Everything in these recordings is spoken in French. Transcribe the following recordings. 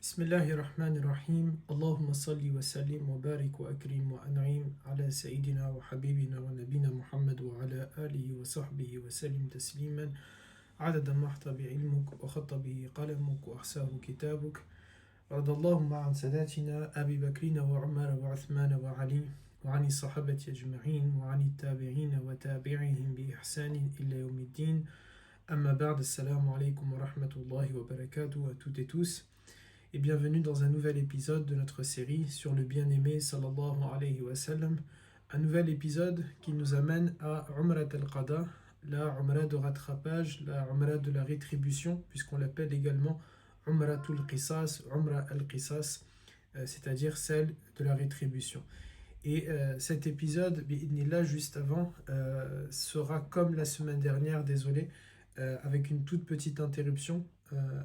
بسم الله الرحمن الرحيم اللهم صل وسلم وبارك وأكرم وأنعم على سيدنا وحبيبنا ونبينا محمد وعلى آله وصحبه وسلم تسليما عدد ما احتى بعلمك وخط به قلمك وأحساه كتابك. رضى اللهم عن ساداتنا أبي بكر وعمر وعثمان وعلي وعن الصحابة أجمعين وعن التابعين وتابعهم بإحسان إلى يوم الدين. أما بعد السلام عليكم ورحمة الله وبركاته à toutes et tous. Et bienvenue dans un nouvel épisode de notre série sur le bien-aimé sallallahu alayhi wa sallam. Un nouvel épisode qui nous amène à Umrat al-Qada, la Umrah de rattrapage, la Umrah de la rétribution, puisqu'on l'appelle également Umratul Qisas, Umrah al-Qisas, c'est-à-dire celle de la rétribution. Et cet épisode, bi'idnillah, juste avant, sera comme la semaine dernière, désolé, avec une toute petite interruption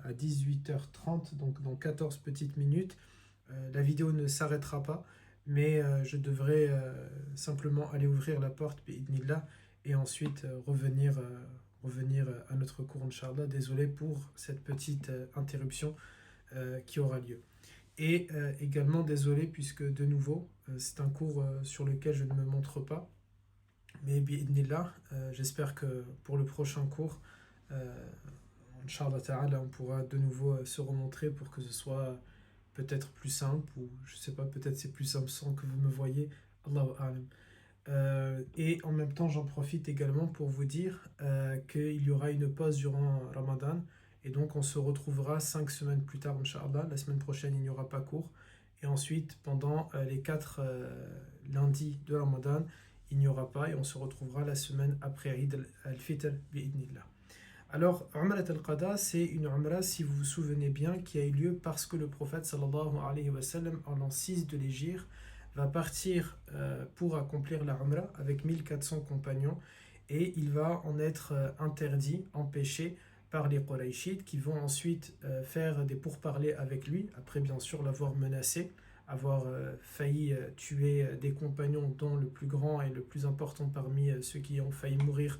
à 18h30, donc dans 14 petites minutes. La vidéo ne s'arrêtera pas, mais je devrais simplement aller ouvrir la porte, bi'idnillah, et ensuite revenir à notre cours, Inch'Allah. Désolé pour cette petite interruption qui aura lieu. Et également désolé puisque de nouveau, c'est un cours sur lequel je ne me montre pas. Mais bi'idnillah, j'espère que pour le prochain cours, Inch'Allah ta'ala, on pourra de nouveau se remontrer pour que ce soit peut-être plus simple, ou je sais pas, peut-être c'est plus simple sans que vous me voyez. Allahu a'lam. Et en même temps, j'en profite également pour vous dire qu'il y aura une pause durant Ramadan. Et donc, on se retrouvera 5 semaines plus tard, Inch'Allah. La semaine prochaine, il n'y aura pas cours. Et ensuite, pendant les 4 lundis de Ramadan, il n'y aura pas. Et on se retrouvera la semaine après Eid al-Fitr, bi'idnillah. Alors, Umrat al-Qada, c'est une Umrah, si vous vous souvenez bien, qui a eu lieu parce que le prophète sallallahu alayhi wa sallam, en l'an 6 de l'Hégire, va partir pour accomplir la Umrah avec 1400 compagnons et il va en être interdit, empêché par les Qurayshites qui vont ensuite faire des pourparlers avec lui, après bien sûr l'avoir menacé, avoir failli tuer des compagnons dont le plus grand et le plus important parmi ceux qui ont failli mourir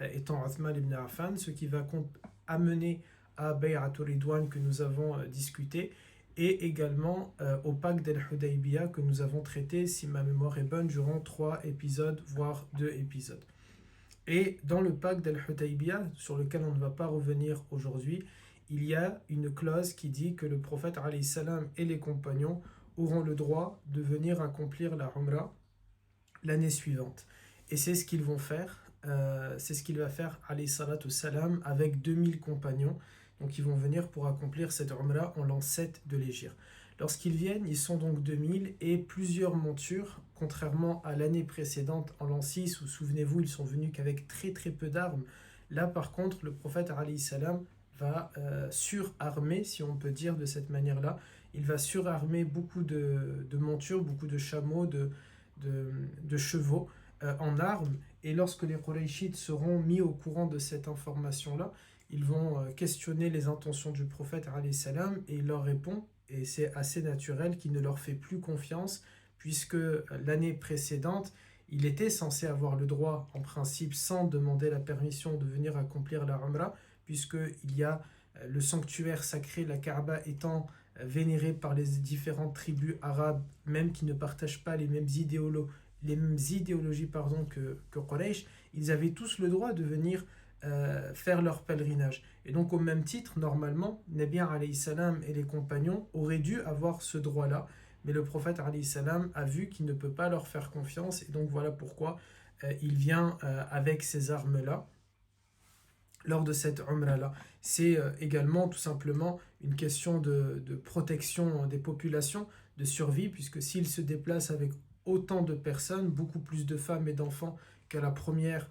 étant Uthman ibn Affan, ce qui va amener à Bay'atul Ridwan que nous avons discuté et également au pacte d'Al-Hudaybiyah que nous avons traité, si ma mémoire est bonne, durant 3 épisodes, voire 2 épisodes. Et dans le pacte d'Al-Hudaybiyah, sur lequel on ne va pas revenir aujourd'hui, il y a une clause qui dit que le prophète alayhi salam et les compagnons auront le droit de venir accomplir la Umrah l'année suivante. Et c'est ce qu'ils vont faire, c'est ce qu'il va faire alayhi salatu salam avec 2000 compagnons. Donc ils vont venir pour accomplir cette Umrah en l'an 7 de l'Hégire. Lorsqu'ils viennent, ils sont donc 2000 et plusieurs montures, contrairement à l'année précédente en l'an 6 où, souvenez-vous, ils sont venus qu'avec très très peu d'armes. Là par contre, le prophète alayhi salam va surarmer, si on peut dire de cette manière-là. Il va surarmer beaucoup de montures, beaucoup de chameaux, de chevaux en armes. Et lorsque les Qurayshites seront mis au courant de cette information-là, ils vont questionner les intentions du prophète alayhi salam et il leur répond, et c'est assez naturel, qu'il ne leur fait plus confiance puisque l'année précédente, il était censé avoir le droit, en principe, sans demander la permission de venir accomplir la Umrah, puisqu'il y a le sanctuaire sacré, la Kaaba, étant vénéré par les différentes tribus arabes, même qui ne partagent pas les mêmes idéologies que Quraysh, ils avaient tous le droit de venir faire leur pèlerinage. Et donc au même titre, normalement, Nabi alayhi salam et les compagnons auraient dû avoir ce droit-là, mais le prophète alayhi salam a vu qu'il ne peut pas leur faire confiance, et donc voilà pourquoi il vient avec ces armes-là lors de cette Umrah-là. C'est également tout simplement une question de protection des populations, de survie, puisque s'ils se déplacent avec autant de personnes, beaucoup plus de femmes et d'enfants qu'à la première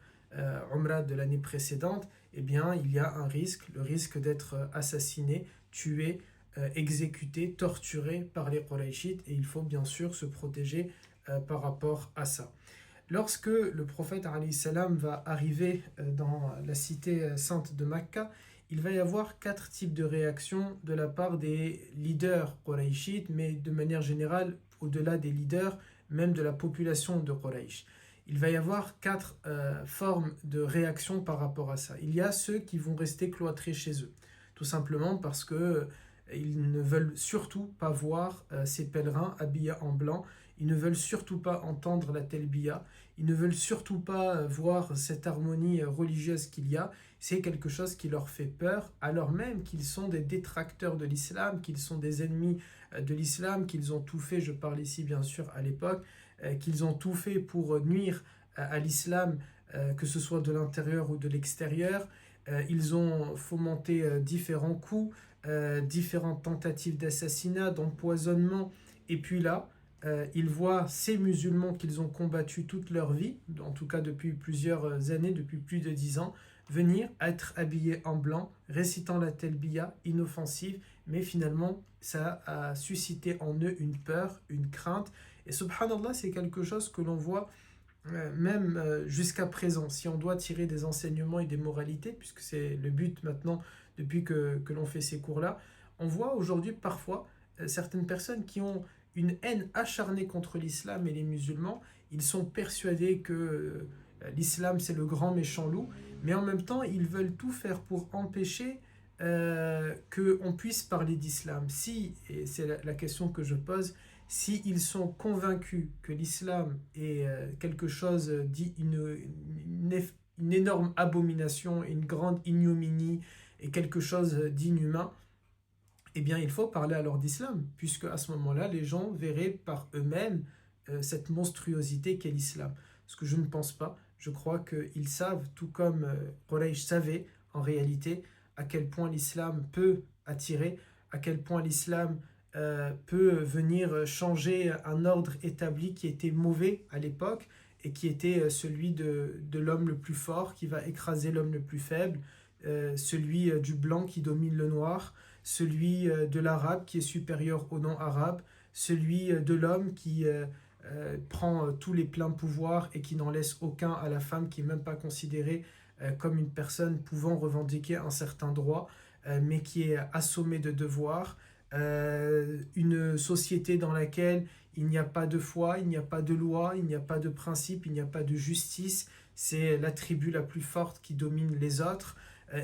Umrah de l'année précédente, eh bien il y a un risque, le risque d'être assassiné, tué, exécuté, torturé par les Qurayshites, et il faut bien sûr se protéger par rapport à ça. Lorsque le prophète alayhi salam va arriver dans la cité sainte de Makka, il va y avoir 4 types de réactions de la part des leaders qurayshites, mais de manière générale, au-delà des leaders, même de la population de Quraysh. Il va y avoir 4 formes de réaction par rapport à ça. Il y a ceux qui vont rester cloîtrés chez eux, tout simplement parce que Ils ne veulent surtout pas voir ces pèlerins habillés en blanc. Ils ne veulent surtout pas entendre la telbiya. Ils ne veulent surtout pas voir cette harmonie religieuse qu'il y a. C'est quelque chose qui leur fait peur, alors même qu'ils sont des détracteurs de l'islam, qu'ils sont des ennemis de l'islam, qu'ils ont tout fait, je parle ici bien sûr à l'époque, qu'ils ont tout fait pour nuire à l'islam, que ce soit de l'intérieur ou de l'extérieur. Ils ont fomenté différents coups, différentes tentatives d'assassinat, d'empoisonnement, et puis là, ils voient ces musulmans qu'ils ont combattus toute leur vie, en tout cas depuis plusieurs années, depuis plus de 10 ans, venir être habillés en blanc, récitant la telbiya, inoffensive, mais finalement, ça a suscité en eux une peur, une crainte, et subhanallah, c'est quelque chose que l'on voit même jusqu'à présent. Si on doit tirer des enseignements et des moralités, puisque c'est le but maintenant, depuis que l'on fait ces cours-là, on voit aujourd'hui parfois certaines personnes qui ont une haine acharnée contre l'islam et les musulmans. Ils sont persuadés que l'islam c'est le grand méchant loup, mais en même temps ils veulent tout faire pour empêcher qu'on puisse parler d'islam. Si, et c'est la question que je pose, si ils sont convaincus que l'islam est quelque chose dit une énorme abomination, une grande ignominie et quelque chose d'inhumain, eh bien il faut parler alors d'islam, puisque à ce moment-là, les gens verraient par eux-mêmes cette monstruosité qu'est l'islam. Ce que je ne pense pas, je crois qu'ils savent, tout comme Quraysh savait en réalité, à quel point l'islam peut attirer, à quel point l'islam peut venir changer un ordre établi qui était mauvais à l'époque et qui était celui de l'homme le plus fort qui va écraser l'homme le plus faible, celui du blanc qui domine le noir, celui de l'arabe qui est supérieur au non-arabe, celui de l'homme qui prend tous les pleins pouvoirs et qui n'en laisse aucun à la femme, qui n'est même pas considérée comme une personne pouvant revendiquer un certain droit, mais qui est assommée de devoirs, une société dans laquelle il n'y a pas de foi, il n'y a pas de loi, il n'y a pas de principe, il n'y a pas de justice, c'est la tribu la plus forte qui domine les autres,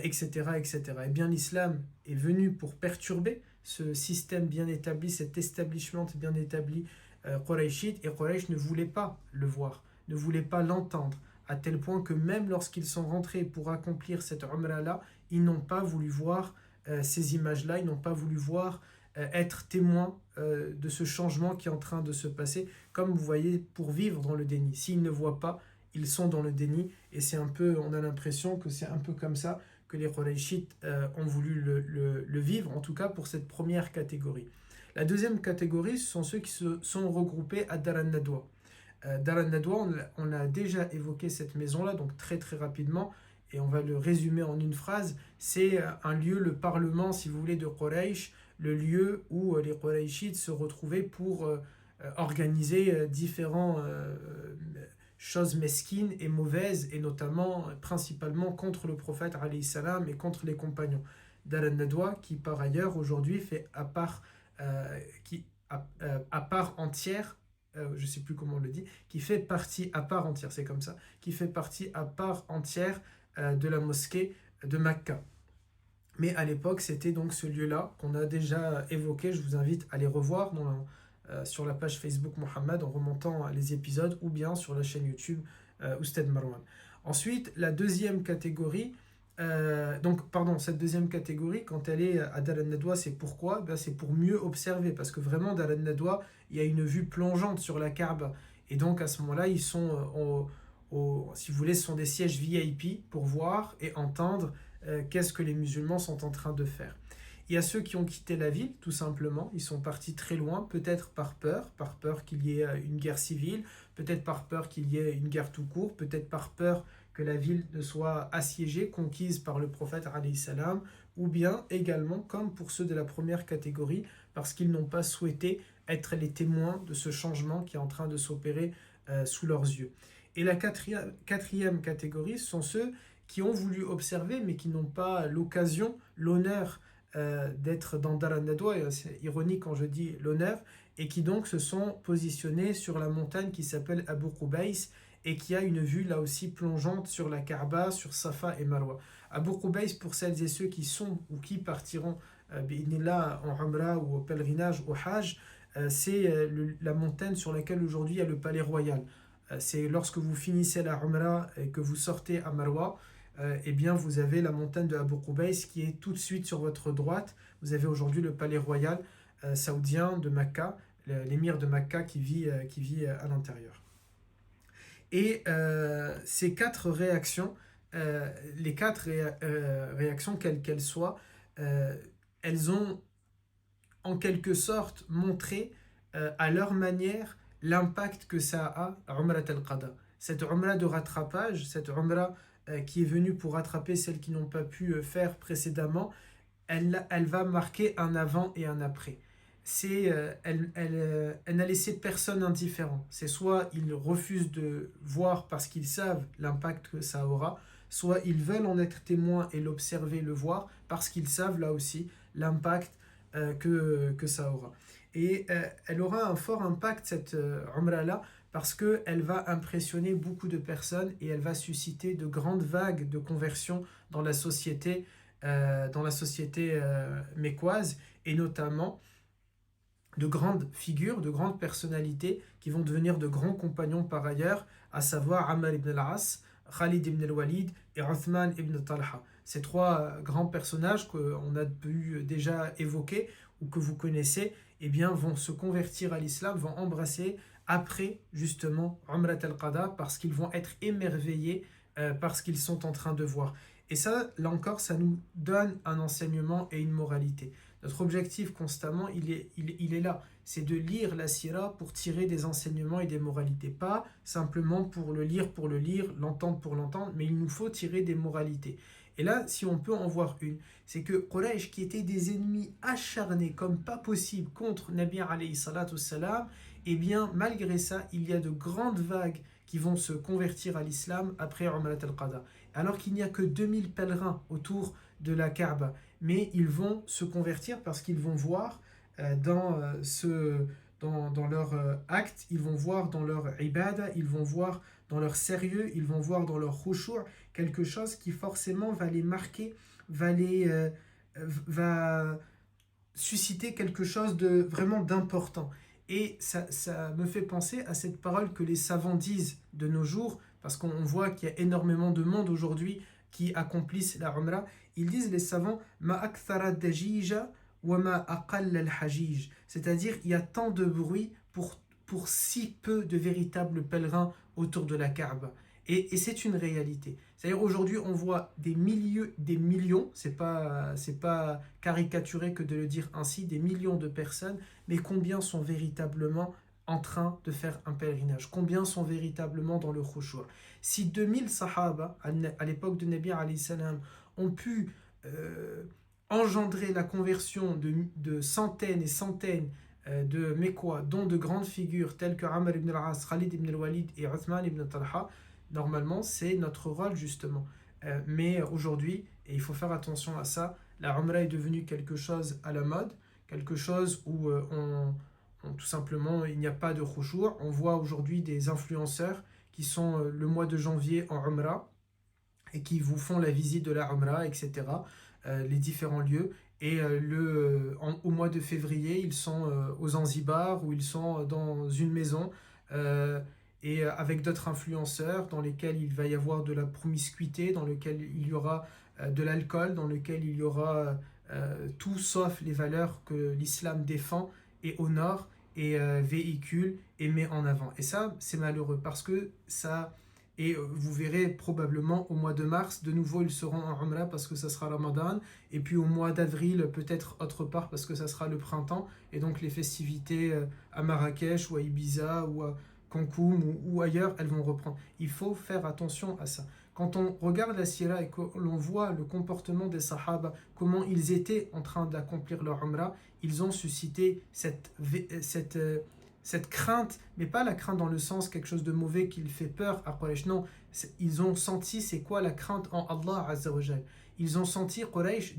etc., etc. Eh bien, l'islam est venu pour perturber ce système bien établi, cet establishment bien établi quraishite, et Quraysh ne voulait pas le voir, ne voulait pas l'entendre, à tel point que même lorsqu'ils sont rentrés pour accomplir cette umrah-là, ils n'ont pas voulu voir ces images-là, ils n'ont pas voulu voir être témoins de ce changement qui est en train de se passer, comme vous voyez, pour vivre dans le déni. S'ils ne voient pas, ils sont dans le déni, et c'est un peu, on a l'impression que c'est un peu comme ça que les Qurayshites ont voulu le vivre, en tout cas pour cette première catégorie. La deuxième catégorie, ce sont ceux qui se sont regroupés à Dar al-Nadwa. Dar al-Nadwa, on a déjà évoqué cette maison-là, donc très très rapidement, et on va le résumer en une phrase. C'est un lieu, le parlement, si vous voulez, de Quraysh, le lieu où les Qurayshites se retrouvaient pour organiser différentes choses mesquines et mauvaises, et notamment, principalement, contre le prophète alayhi salam et contre les compagnons. Dar al-Nadwa, qui par ailleurs aujourd'hui fait à part entière, je ne sais plus comment on le dit, qui fait partie à part entière, c'est comme ça, qui fait partie à part entière de la mosquée de Mecca. Mais à l'époque, c'était donc ce lieu-là qu'on a déjà évoqué. Je vous invite à les revoir sur la page Facebook Mohammed en remontant les épisodes, ou bien sur la chaîne YouTube Oustad Marwan. Ensuite, la deuxième catégorie, cette deuxième catégorie, quand elle est à Dar al-Nadwa, c'est pourquoi? C'est pour mieux observer, parce que vraiment, Dar al-Nadwa, il y a une vue plongeante sur la Kaaba, et donc à ce moment-là, ils sont, si vous voulez, ce sont des sièges VIP pour voir et entendre qu'est-ce que les musulmans sont en train de faire. Il y a ceux qui ont quitté la ville, tout simplement, ils sont partis très loin, peut-être par peur qu'il y ait une guerre civile, peut-être par peur qu'il y ait une guerre tout court, peut-être par peur que la ville ne soit assiégée, conquise par le prophète alayhi salam, ou bien également, comme pour ceux de la première catégorie, parce qu'ils n'ont pas souhaité être les témoins de ce changement qui est en train de s'opérer sous leurs yeux. Et la quatrième catégorie, ce sont ceux qui ont voulu observer, mais qui n'ont pas l'occasion, l'honneur d'être dans Dar al-Nadwa, c'est ironique quand je dis l'honneur, et qui donc se sont positionnés sur la montagne qui s'appelle Abu Qubays, et qui a une vue là aussi plongeante sur la Kaaba, sur Safa et Marwa. Abu Qubays, pour celles et ceux qui sont ou qui partiront bi'idhnillah, en Umrah ou au pèlerinage, au Hajj, c'est la montagne sur laquelle aujourd'hui il y a le palais royal. C'est lorsque vous finissez la Umrah et que vous sortez à Marwa, eh bien vous avez la montagne de Abu Qubays qui est tout de suite sur votre droite. Vous avez aujourd'hui le palais royal saoudien de Mecca, l'émir de Mecca qui vit à l'intérieur. Et ces quatre réactions, les quatre réactions, quelles qu'elles soient, elles ont en quelque sorte montré à leur manière l'impact que ça a à Umrah al-Qada. Cette Umrah de rattrapage, cette Umrah qui est venue pour rattraper celles qui n'ont pas pu faire précédemment, elle va marquer un avant et un après. Elle n'a laissé personne indifférent. C'est soit ils refusent de voir parce qu'ils savent l'impact que ça aura, soit ils veulent en être témoins et l'observer, le voir, parce qu'ils savent là aussi l'impact que ça aura. Et elle aura un fort impact, cette Umrah-là, parce qu'elle va impressionner beaucoup de personnes et elle va susciter de grandes vagues de conversion dans la société mécoise, et notamment de grandes figures, de grandes personnalités qui vont devenir de grands compagnons par ailleurs, à savoir Ammar ibn al-As, Khalid ibn al-Walid et Uthman ibn Talha. Ces trois grands personnages qu'on a pu déjà évoquer ou que vous connaissez, eh bien, vont se convertir à l'islam, vont embrasser après justement Umrat al-Qada, parce qu'ils vont être émerveillés par ce qu'ils sont en train de voir. Et ça, là encore, ça nous donne un enseignement et une moralité. Notre objectif constamment, il est là. C'est de lire la Sira pour tirer des enseignements et des moralités. Pas simplement pour le lire, l'entendre pour l'entendre, mais il nous faut tirer des moralités. Et là, si on peut en voir une, c'est que Quraysh, qui étaient des ennemis acharnés comme pas possible contre Nabi alayhi salatu salam, eh bien, malgré ça, il y a de grandes vagues qui vont se convertir à l'islam après Umrat al-Qada. Alors qu'il n'y a que 2000 pèlerins autour de la Kaaba, mais ils vont se convertir parce qu'ils vont voir dans leur acte, ils vont voir dans leur ibada, ils vont voir dans leur sérieux, ils vont voir dans leur khushu' quelque chose qui forcément va les marquer, va susciter quelque chose de vraiment d'important. Et ça me fait penser à cette parole que les savants disent de nos jours, parce qu'on voit qu'il y a énormément de monde aujourd'hui qui accomplissent la Umrah. Ils disent, les savants, ma akthara dajija wa ma aqall al-hajij. C'est-à-dire, il y a tant de bruit pour si peu de véritables pèlerins autour de la Kaaba. Et c'est une réalité. C'est-à-dire, aujourd'hui, on voit des millions, c'est pas caricaturé que de le dire ainsi, des millions de personnes, mais combien sont véritablement en train de faire un pèlerinage? Combien sont véritablement dans le khushu'? Si 2000 sahaba, à l'époque de Nabi alayhi salam, ont pu engendrer la conversion de centaines et centaines de Mécois, dont de grandes figures telles que Ammar ibn al-As, Khalid ibn al-Walid et Uthman ibn Talha, normalement c'est notre rôle justement. Mais aujourd'hui, et il faut faire attention à ça, la Umrah est devenue quelque chose à la mode, quelque chose où tout simplement il n'y a pas de khushu'. On voit aujourd'hui des influenceurs qui sont le mois de janvier en Umrah et qui vous font la visite de la Umrah, etc., les différents lieux. Et au mois de février, ils sont aux Zanzibar, ou ils sont dans une maison, et avec d'autres influenceurs dans lesquels il va y avoir de la promiscuité, dans lequel il y aura de l'alcool, dans lequel il y aura tout sauf les valeurs que l'islam défend et honore et véhicule et met en avant. Et ça, c'est malheureux parce que ça... Et vous verrez probablement au mois de mars, de nouveau ils seront en Umrah parce que ça sera Ramadan, et puis au mois d'avril peut-être autre part parce que ça sera le printemps, et donc les festivités à Marrakech ou à Ibiza ou à Cancun ou ailleurs, elles vont reprendre. Il faut faire attention à ça. Quand on regarde la Sira et que l'on voit le comportement des Sahaba, comment ils étaient en train d'accomplir leur Umrah, ils ont suscité cette crainte, mais pas la crainte dans le sens quelque chose de mauvais qui fait peur à Quraysh, non, ils ont senti c'est quoi la crainte en Allah Azza wa Jal. Ils ont senti Quraysh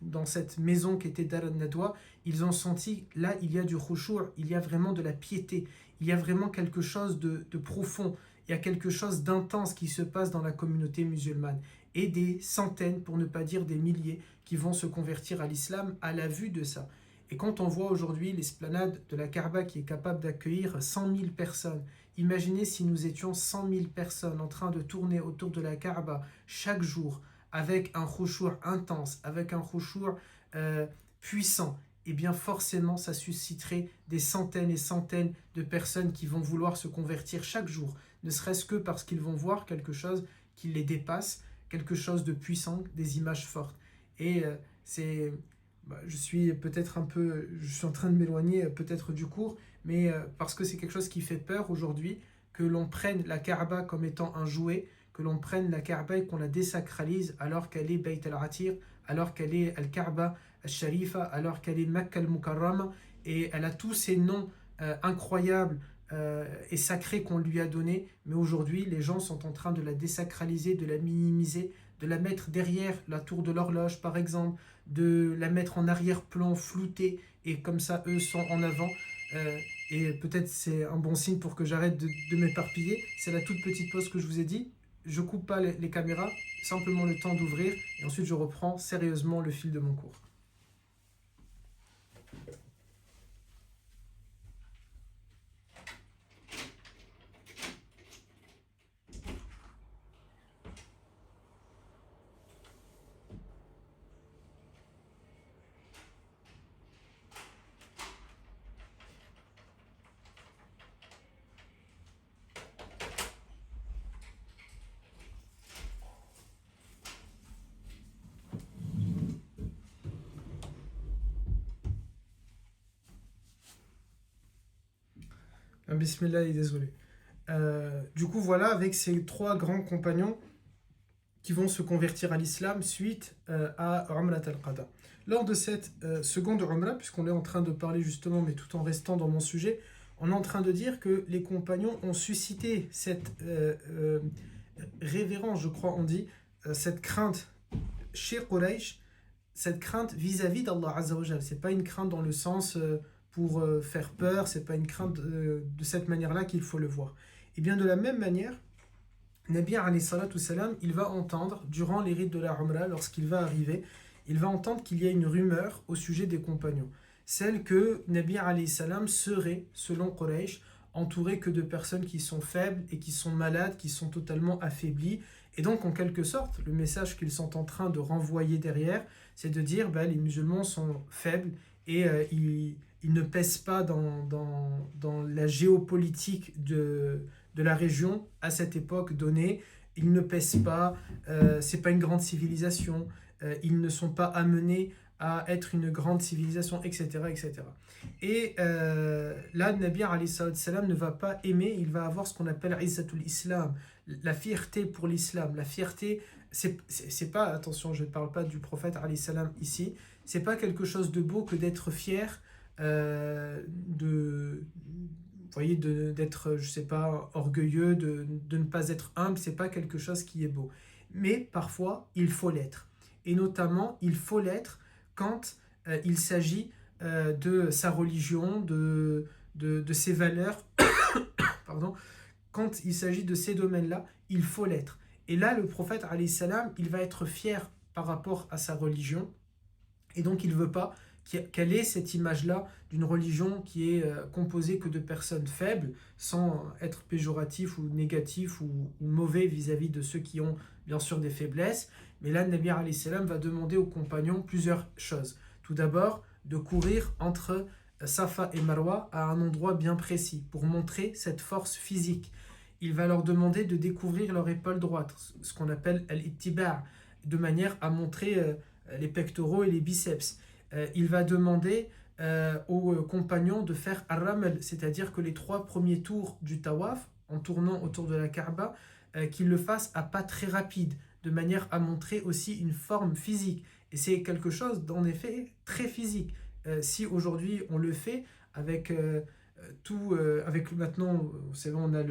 dans cette maison qui était Dar al-Nadwa, ils ont senti là il y a du khushu', il y a vraiment de la piété, il y a vraiment quelque chose de profond, il y a quelque chose d'intense qui se passe dans la communauté musulmane. et des centaines, pour ne pas dire des milliers, qui vont se convertir à l'islam à la vue de ça. Et quand on voit aujourd'hui l'esplanade de la Kaaba qui est capable d'accueillir 100 000 personnes, imaginez si nous étions 100 000 personnes en train de tourner autour de la Kaaba chaque jour, avec un khushu' intense, avec un khushu' puissant, et bien forcément ça susciterait des centaines et centaines de personnes qui vont vouloir se convertir chaque jour, ne serait-ce que parce qu'ils vont voir quelque chose qui les dépasse, quelque chose de puissant, des images fortes. Et c'est... je suis peut-être un peu... Je suis en train de m'éloigner peut-être du cours, mais parce que c'est quelque chose qui fait peur aujourd'hui, que l'on prenne la Kaaba comme étant un jouet, que l'on prenne la Kaaba et qu'on la désacralise alors qu'elle est Bayt al-Atir, alors qu'elle est Al-Kaaba al-Sharifa, alors qu'elle est Makka al-Mukarrama, et elle a tous ces noms incroyables et sacrés qu'on lui a donnés, mais aujourd'hui les gens sont en train de la désacraliser, de la minimiser, de la mettre derrière la tour de l'horloge par exemple, de la mettre en arrière-plan flouté, et comme ça eux sont en avant. Et peut-être c'est un bon signe pour que j'arrête de m'éparpiller. C'est la toute petite pause que je vous ai dit. Je coupe pas les caméras, simplement le temps d'ouvrir, et ensuite je reprends sérieusement le fil de mon cours. Bismillah, désolé. Du coup, voilà, avec ces trois grands compagnons qui vont se convertir à l'islam suite à Umrat al-Qada. Lors de cette seconde Umrah, puisqu'on est en train de parler justement, mais tout en restant dans mon sujet, on est en train de dire que les compagnons ont suscité cette révérence, je crois on dit, cette crainte chez Quraysh, cette crainte vis-à-vis d'Allah Azzawajal. C'est pas une crainte dans le sens pour faire peur, c'est pas une crainte de cette manière-là qu'il faut le voir. Et bien de la même manière, Nabi alayhi salatu salam, il va entendre, durant les rites de la Umrah, lorsqu'il va arriver, il va entendre qu'il y a une rumeur au sujet des compagnons. Celle que Nabi alayhi salam serait, selon Quraysh, entouré que de personnes qui sont faibles et qui sont malades, qui sont totalement affaiblies. Et donc, en quelque sorte, le message qu'ils sont en train de renvoyer derrière, c'est de dire les musulmans sont faibles et ils ne pèsent pas dans la géopolitique de la région à cette époque donnée. Ils ne pèsent pas, c'est pas une grande civilisation, ils ne sont pas amenés à être une grande civilisation, etc. etc. Et là, Nabi alayhi salam ne va pas aimer, il va avoir ce qu'on appelle Izzatul Islam, la fierté pour l'islam. La fierté, c'est pas, attention, je ne parle pas du prophète alayhi salam ici, c'est pas quelque chose de beau que d'être fier vous voyez, d'être, je sais pas, orgueilleux, de ne pas être humble, c'est pas quelque chose qui est beau. Mais parfois, il faut l'être. Et notamment, il faut l'être quand il s'agit de sa religion, de ses valeurs, pardon, quand il s'agit de ces domaines-là, il faut l'être. Et là, le prophète, alayhi salam, il va être fier par rapport à sa religion, et donc il ne veut pas qu'elle ait cette image-là d'une religion qui est composée que de personnes faibles, sans être péjoratif ou négatif ou mauvais vis-à-vis de ceux qui ont bien sûr des faiblesses. Mais là, Nabi alayhi salam va demander aux compagnons plusieurs choses. Tout d'abord, de courir entre Safa et Marwa à un endroit bien précis pour montrer cette force physique. Il va leur demander de découvrir leur épaule droite, ce qu'on appelle al-ittiba', de manière à montrer les pectoraux et les biceps. Il va demander aux compagnons de faire ar-ramal, c'est-à-dire que les 3 premiers tours du tawaf, en tournant autour de la Kaaba, qu'ils le fassent à pas très rapide, de manière à montrer aussi une forme physique. Et c'est quelque chose d'en effet très physique. Si aujourd'hui on le fait avec avec maintenant, c'est bon, on a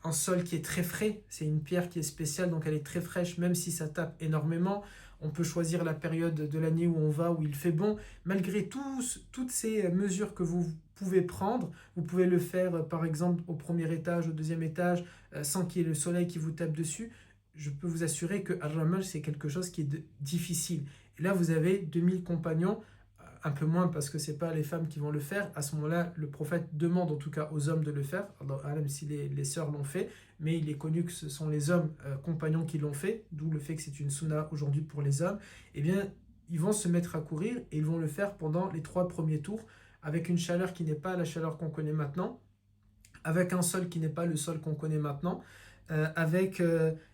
un sol qui est très frais, c'est une pierre qui est spéciale, donc elle est très fraîche, même si ça tape énormément. On peut choisir la période de l'année où on va, où il fait bon. Malgré toutes ces mesures que vous pouvez prendre, vous pouvez le faire par exemple au premier étage, au deuxième étage, sans qu'il y ait le soleil qui vous tape dessus. je peux vous assurer que Al-Ramal, c'est quelque chose qui est difficile. Et là, vous avez 2000 compagnons, un peu moins parce que ce n'est pas les femmes qui vont le faire. À ce moment-là, le prophète demande en tout cas aux hommes de le faire, même si les sœurs l'ont fait, mais il est connu que ce sont les hommes compagnons qui l'ont fait, d'où le fait que c'est une sunna aujourd'hui pour les hommes. Eh bien, ils vont se mettre à courir et ils vont le faire pendant les 3 premiers tours, avec une chaleur qui n'est pas la chaleur qu'on connaît maintenant, avec un sol qui n'est pas le sol qu'on connaît maintenant, avec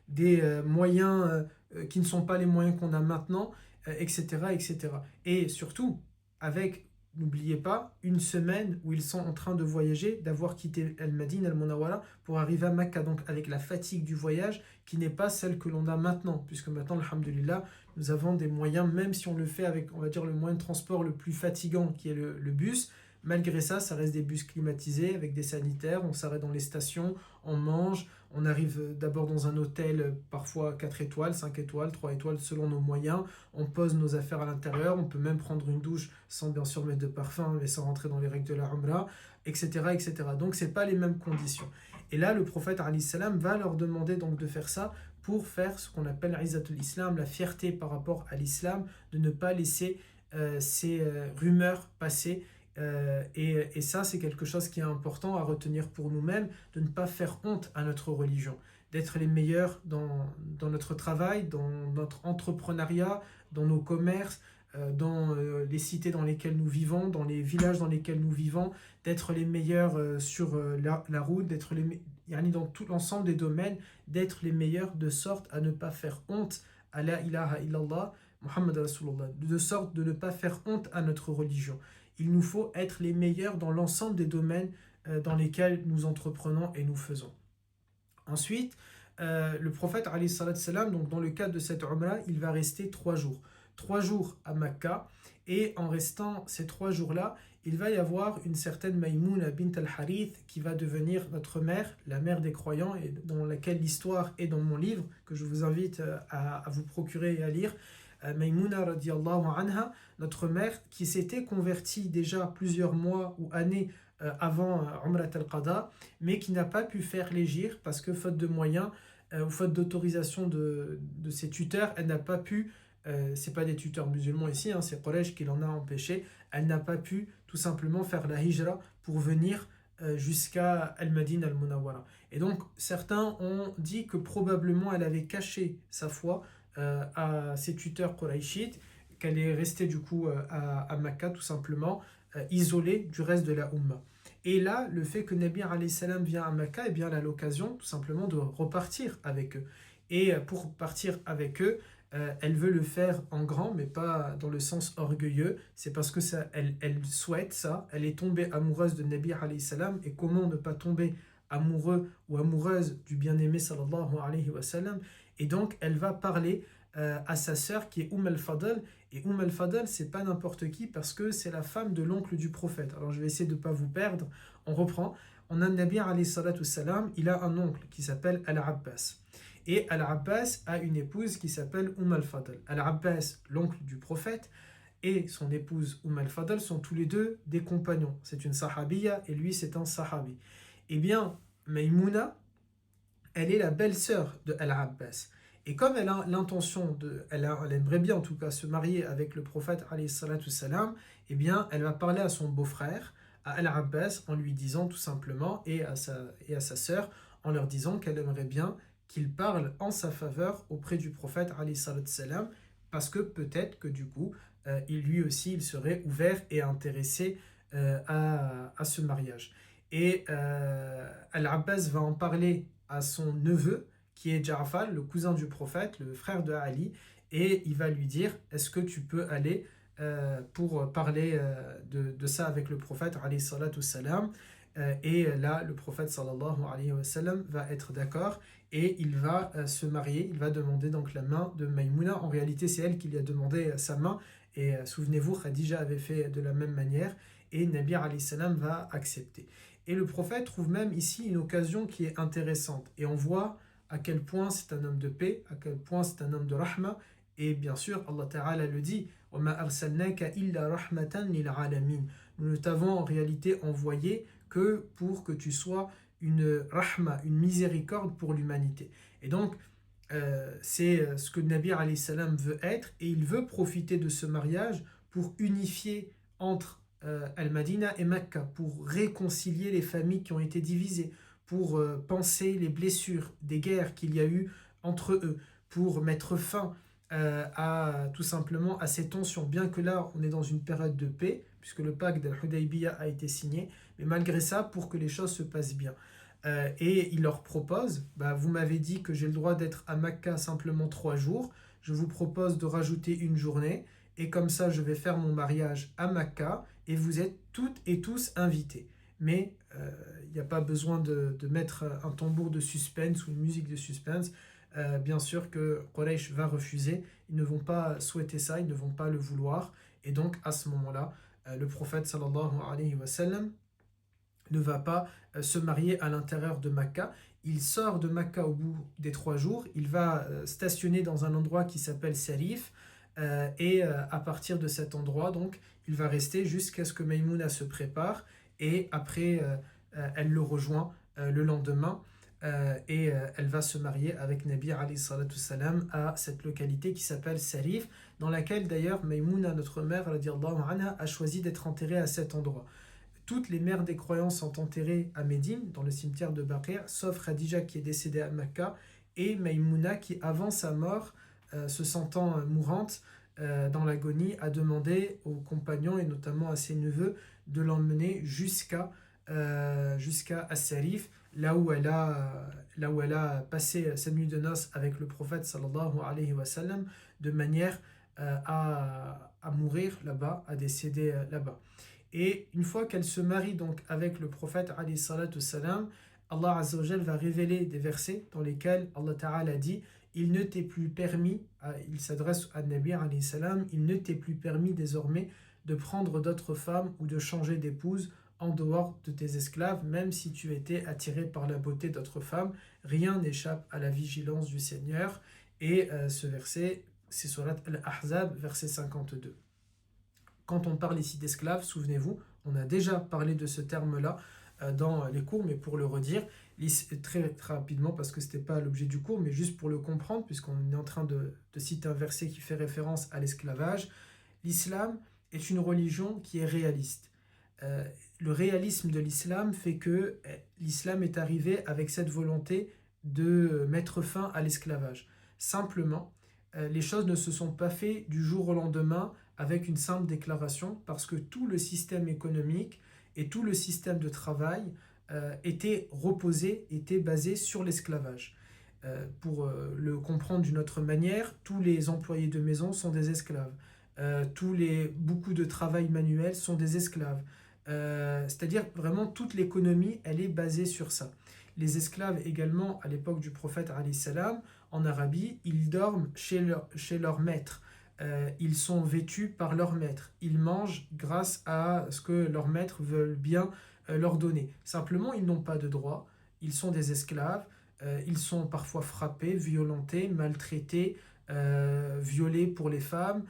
des moyens qui ne sont pas les moyens qu'on a maintenant, etc., etc. Et surtout, avec, n'oubliez pas, une semaine où ils sont en train de voyager, d'avoir quitté Al-Madin, Al-Munawwara, pour arriver à Mecca, donc avec la fatigue du voyage qui n'est pas celle que l'on a maintenant, puisque maintenant, alhamdulillah, nous avons des moyens, même si on le fait avec, on va dire, le moyen de transport le plus fatigant, qui est le bus. Malgré ça, ça reste des bus climatisés avec des sanitaires, on s'arrête dans les stations, on mange, on arrive d'abord dans un hôtel, parfois 4 étoiles, 5 étoiles, 3 étoiles selon nos moyens, on pose nos affaires à l'intérieur, on peut même prendre une douche sans bien sûr mettre de parfum, mais sans rentrer dans les règles de la Umrah, etc. etc. Donc ce n'est pas les mêmes conditions. Et là, le prophète alayhi salam va leur demander donc de faire ça pour faire ce qu'on appelle l'Izzatul Islam, la fierté par rapport à l'islam, de ne pas laisser ces rumeurs passer. Et ça, c'est quelque chose qui est important à retenir pour nous-mêmes, de ne pas faire honte à notre religion, d'être les meilleurs dans notre travail, dans notre entrepreneuriat, dans nos commerces, dans les cités dans lesquelles nous vivons, dans les villages dans lesquels nous vivons, d'être les meilleurs sur la route, d'être dans tout l'ensemble des domaines, d'être les meilleurs de sorte à ne pas faire honte à la ilaha illallah, Muhammad Rasulullah, de sorte de ne pas faire honte à notre religion. Il nous faut être les meilleurs dans l'ensemble des domaines dans lesquels nous entreprenons et nous faisons. Ensuite, le prophète, alayhi salatu salam, donc dans le cadre de cette Umrah, il va rester 3 jours. 3 jours à Mecca, et en restant ces 3 jours-là, il va y avoir une certaine Maïmouna bint al-Harith qui va devenir notre mère, la mère des croyants, et dans laquelle l'histoire est dans mon livre, que je vous invite à vous procurer et à lire. Maïmouna radiallahu anha, notre mère, qui s'était convertie déjà plusieurs mois ou années avant Umrat al-Qada, mais qui n'a pas pu faire l'hégire parce que faute de moyens ou faute d'autorisation de ses tuteurs, elle n'a pas pu, c'est pas des tuteurs musulmans ici, hein, c'est Quraysh qui l'en a empêché, elle n'a pas pu tout simplement faire la hijra pour venir jusqu'à Al-Madin al-Munawwara. Et donc certains ont dit que probablement elle avait caché sa foi à ses tuteurs qurayshites, qu'elle est restée du coup à Mecca tout simplement, isolée du reste de la Ummah. Et là, le fait que Nabi alayhi salam vient à Mecca, eh bien, elle a l'occasion tout simplement de repartir avec eux. Et pour partir avec eux, elle veut le faire en grand, mais pas dans le sens orgueilleux. C'est parce que ça, elle souhaite ça. Elle est tombée amoureuse de Nabi alayhi salam. Et comment ne pas tomber amoureux ou amoureuse du bien-aimé sallallahu alayhi wa sallam. Et donc, elle va parler à sa sœur qui est al-Fadl. Et al-Fadl, c'est pas n'importe qui parce que c'est la femme de l'oncle du prophète. Alors, je vais essayer de ne pas vous perdre. On reprend. On a Nabi alayhi salatu salam, il a un oncle qui s'appelle Al-Abbas. Et Al-Abbas a une épouse qui s'appelle al-Fadl. Al-Abbas, l'oncle du prophète, et son épouse al-Fadl sont tous les deux des compagnons. C'est une sahabiya et lui, c'est un sahabi. Eh bien, Maïmouna, elle est la belle-sœur de Al-Abbas. Et comme elle a l'intention elle aimerait bien en tout cas se marier avec le prophète alayhi salatu salam, eh bien, elle va parler à son beau-frère, à Al-Abbas, en lui disant tout simplement, et à sa sœur, en leur disant qu'elle aimerait bien qu'il parle en sa faveur auprès du prophète alayhi salatu salam, parce que peut-être que du coup, lui aussi, il serait ouvert et intéressé à ce mariage. Et Al-Abbas va en parler à son neveu, qui est Ja'far, le cousin du prophète, le frère de Ali, et il va lui dire, est-ce que tu peux aller pour parler de ça avec le prophète, alayhi salatu salam. Et là, le prophète sallallahu alayhi wa sallam va être d'accord et il va se marier, il va demander donc la main de Maïmouna. En réalité, c'est elle qui lui a demandé sa main. Et souvenez-vous, Khadija avait fait de la même manière et Nabi alayhi salam va accepter. Et le prophète trouve même ici une occasion qui est intéressante. Et on voit à quel point c'est un homme de paix, à quel point c'est un homme de rahma. Et bien sûr, Allah Ta'ala le dit, وَمَا أَرْسَلْنَاكَ إِلَّا رَحْمَةً لِلْعَالَمِينَ. Nous ne t'avons en réalité envoyé que pour que tu sois une rahma, une miséricorde pour l'humanité. Et donc, c'est ce que Nabi alayhi salam veut être, et il veut profiter de ce mariage pour unifier entre Al-Madina et Mecca, pour réconcilier les familles qui ont été divisées, pour penser les blessures des guerres qu'il y a eu entre eux, pour mettre fin à tout simplement à ces tensions, bien que là on est dans une période de paix, puisque le pacte d'Al-Hudaybiyah a été signé, mais malgré ça, pour que les choses se passent bien. Et il leur propose, vous m'avez dit que j'ai le droit d'être à Mecca simplement 3 jours, je vous propose de rajouter une journée, et comme ça je vais faire mon mariage à Mecca, et vous êtes toutes et tous invités. Mais il n'y a pas besoin de mettre un tambour de suspense ou une musique de suspense. Bien sûr que Quraysh va refuser, ils ne vont pas souhaiter ça, ils ne vont pas le vouloir, et donc à ce moment-là, le prophète sallallahu alayhi wa sallam ne va pas se marier à l'intérieur de Mecca. Il sort de Mecca au bout des 3 jours, il va stationner dans un endroit qui s'appelle Sarif, et à partir de cet endroit, donc, il va rester jusqu'à ce que Maïmouna se prépare, et après, elle le rejoint le lendemain, et elle va se marier avec Nabi alayhi salatu salam à cette localité qui s'appelle Sarif, dans laquelle d'ailleurs Maïmouna, notre mère, radiallahu anha, a choisi d'être enterrée à cet endroit. Toutes les mères des croyants sont enterrées à Médine, dans le cimetière de Baqir, sauf Khadija qui est décédée à Mecca, et Maïmouna qui, avant sa mort, se sentant mourante dans l'agonie, a demandé aux compagnons, et notamment à ses neveux, de l'emmener jusqu'à As-Sarif, là où elle a passé sa nuit de noces avec le prophète sallallahu alayhi wa sallam, de manière à mourir là-bas, à décéder là-bas. Et une fois qu'elle se marie donc avec le prophète alayhi salatu salam, Allah Azza wa Jal va révéler des versets dans lesquels Allah Ta'ala dit: il ne t'est plus permis, il s'adresse à Nabi alayhi salam, il ne t'est plus permis désormais de prendre d'autres femmes ou de changer d'épouse en dehors de tes esclaves, même si tu étais attiré par la beauté d'autres femmes, rien n'échappe à la vigilance du Seigneur. Et ce verset, c'est Surat Al-Ahzab, verset 52. Quand on parle ici d'esclaves, souvenez-vous, on a déjà parlé de ce terme-là dans les cours, mais pour le redire, très, très rapidement, parce que ce n'était pas l'objet du cours, mais juste pour le comprendre, puisqu'on est en train de citer un verset qui fait référence à l'esclavage, l'islam est une religion qui est réaliste. Le réalisme de l'islam fait que l'islam est arrivé avec cette volonté de mettre fin à l'esclavage. Simplement, les choses ne se sont pas faites du jour au lendemain avec une simple déclaration, parce que tout le système économique et tout le système de travail était reposé, était basé sur l'esclavage. Pour le comprendre d'une autre manière, tous les employés de maison sont des esclaves. Beaucoup de travail manuel sont des esclaves. C'est-à-dire vraiment toute l'économie, elle est basée sur ça. Les esclaves également, à l'époque du prophète alayhi salam, en Arabie, ils dorment chez leur maître. Ils sont vêtus par leur maître. Ils mangent grâce à ce que leurs maîtres veulent bien leur donner. Simplement, ils n'ont pas de droit. Ils sont des esclaves. Ils sont parfois frappés, violentés, maltraités, violés pour les femmes.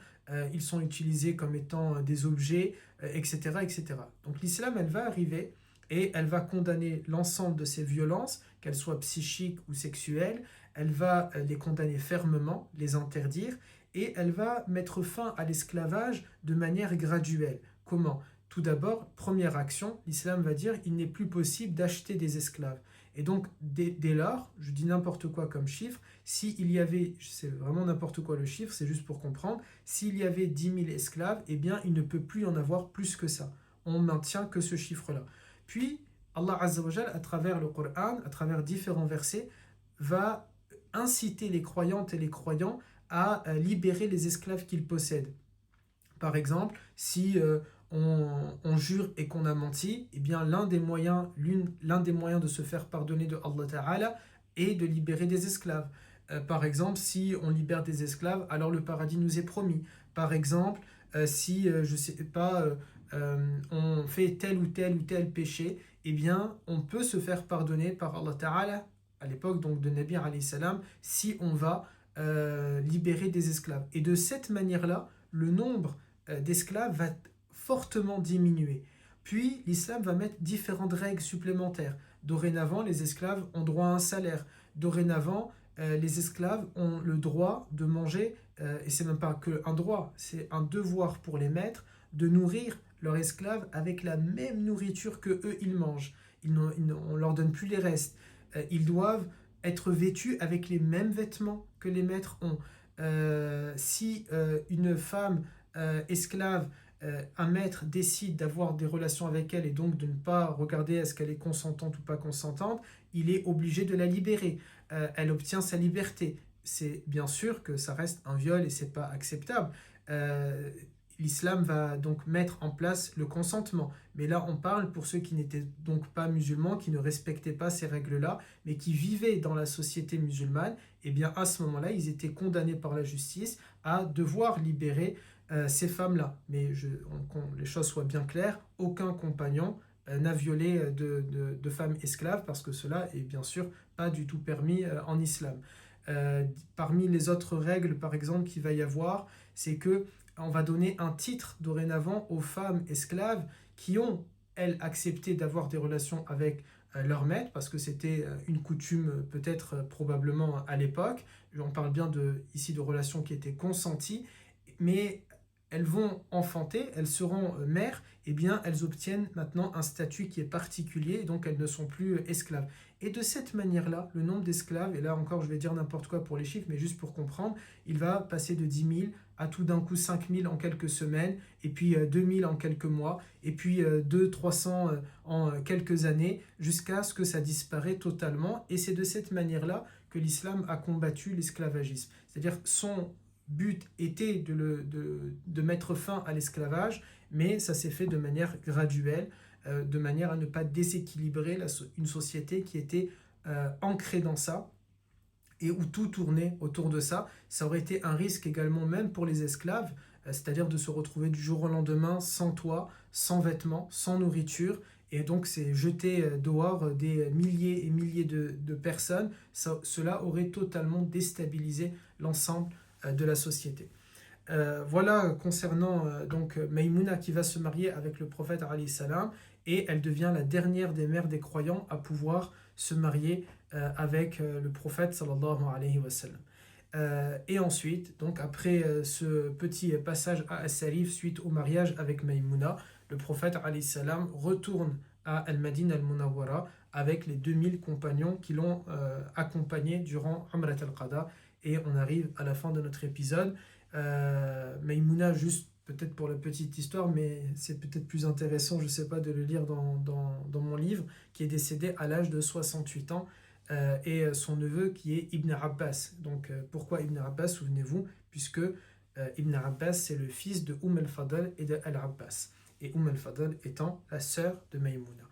Ils sont utilisés comme étant des objets, etc., etc. Donc l'islam, elle va arriver et elle va condamner l'ensemble de ces violences, qu'elles soient psychiques ou sexuelles. Elle va les condamner fermement, les interdire, et elle va mettre fin à l'esclavage de manière graduelle. Comment ? Tout d'abord, première action, l'islam va dire il n'est plus possible d'acheter des esclaves. Et donc, dès lors, je dis n'importe quoi comme chiffre, s'il y avait, c'est vraiment n'importe quoi le chiffre, c'est juste pour comprendre, s'il y avait 10 000 esclaves, eh bien, il ne peut plus y en avoir plus que ça. On maintient que ce chiffre-là. Puis, Allah Azza wa Jal, à travers le Coran, à travers différents versets, va inciter les croyantes et les croyants à libérer les esclaves qu'ils possèdent. Par exemple, si on jure et qu'on a menti, eh bien l'un des moyens de se faire pardonner de Allah Ta'ala est de libérer des esclaves. Par exemple, si on libère des esclaves, alors le paradis nous est promis. Par exemple, si, je sais pas, on fait tel ou tel péché, eh bien on peut se faire pardonner par Allah Ta'ala, à l'époque donc de Nabi alayhi salam, si on va libérer des esclaves. Et de cette manière-là, le nombre d'esclaves va fortement diminuer. Puis l'islam va mettre différentes règles supplémentaires. Dorénavant, les esclaves ont droit à un salaire. Dorénavant, les esclaves ont le droit de manger, et c'est même pas qu'un droit, c'est un devoir pour les maîtres de nourrir leurs esclaves avec la même nourriture que eux ils mangent. On leur donne plus les restes. Ils doivent être vêtus avec les mêmes vêtements que les maîtres ont. Si une femme esclave, un maître décide d'avoir des relations avec elle et donc de ne pas regarder est-ce qu'elle est consentante ou pas consentante, il est obligé de la libérer. Elle obtient sa liberté. C'est bien sûr que ça reste un viol et c'est pas acceptable. Euh, L'islam va donc mettre en place le consentement. Mais là, on parle pour ceux qui n'étaient donc pas musulmans, qui ne respectaient pas ces règles-là, mais qui vivaient dans la société musulmane. Et bien à ce moment-là, ils étaient condamnés par la justice à devoir libérer ces femmes-là. Mais qu'on les choses soient bien claires, aucun compagnon n'a violé de femmes esclaves, parce que cela est bien sûr pas du tout permis en islam. Parmi les autres règles, par exemple, qu'il va y avoir, c'est que on va donner un titre dorénavant aux femmes esclaves qui ont, elles, accepté d'avoir des relations avec leur maître, parce que c'était une coutume peut-être probablement à l'époque. On parle bien ici de relations qui étaient consenties, mais elles vont enfanter, elles seront mères, et bien elles obtiennent maintenant un statut qui est particulier, et donc elles ne sont plus esclaves. Et de cette manière-là, le nombre d'esclaves, et là encore je vais dire n'importe quoi pour les chiffres, mais juste pour comprendre, il va passer de 10 000 à tout d'un coup 5 000 en quelques semaines, et puis 2 000 en quelques mois, et puis 200-300 en quelques années, jusqu'à ce que ça disparaît totalement. Et c'est de cette manière-là que l'islam a combattu l'esclavagisme. C'est-à-dire son but était de mettre fin à l'esclavage, mais ça s'est fait de manière graduelle, de manière à ne pas déséquilibrer une société qui était ancrée dans ça, et où tout tournait autour de ça. Ça aurait été un risque également même pour les esclaves, c'est-à-dire de se retrouver du jour au lendemain sans toit, sans vêtements, sans nourriture, et donc c'est jeter dehors des milliers et milliers de personnes. Cela aurait totalement déstabilisé l'ensemble de la société. Voilà concernant donc Maïmouna qui va se marier avec le prophète alayhi salam, et elle devient la dernière des mères des croyants à pouvoir se marier avec le prophète sallallahu alayhi wa sallam. Et ensuite, donc après ce petit passage à As-Sarif suite au mariage avec Maïmouna, le prophète alayhi salam retourne à Al-Madin al-Munawwara avec les 2000 compagnons qui l'ont accompagné durant Umrat al-Qada. Et on arrive à la fin de notre épisode. Maïmouna, juste peut-être pour la petite histoire, mais c'est peut-être plus intéressant, je ne sais pas, de le lire dans mon livre, qui est décédé à l'âge de 68 ans, et son neveu qui est Ibn Abbas. Donc pourquoi Ibn Abbas, souvenez-vous, puisque Ibn Abbas c'est le fils de al-Fadl et de Al-Abbas, et al-Fadl étant la sœur de Maïmouna.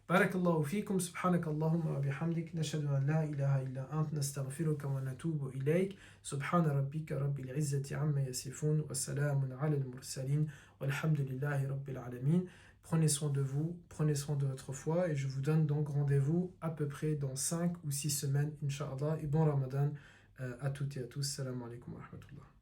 بارك الله فيكم سبحانك اللهم وبحمدك نشهد أن لا إله إلا أنت نستغفرك ونتوب إليك سبحان ربك رب العزة عما يصفون وسلام على المرسلين والحمد لله رب العالمين. Prenez soin de vous, prenez soin de votre foi, et je vous donne donc rendez-vous à peu près dans 5 ou 6 semaines, Inch'Allah, et bon Ramadan à toutes et à tous. Salam alaikum wa rahmatullah.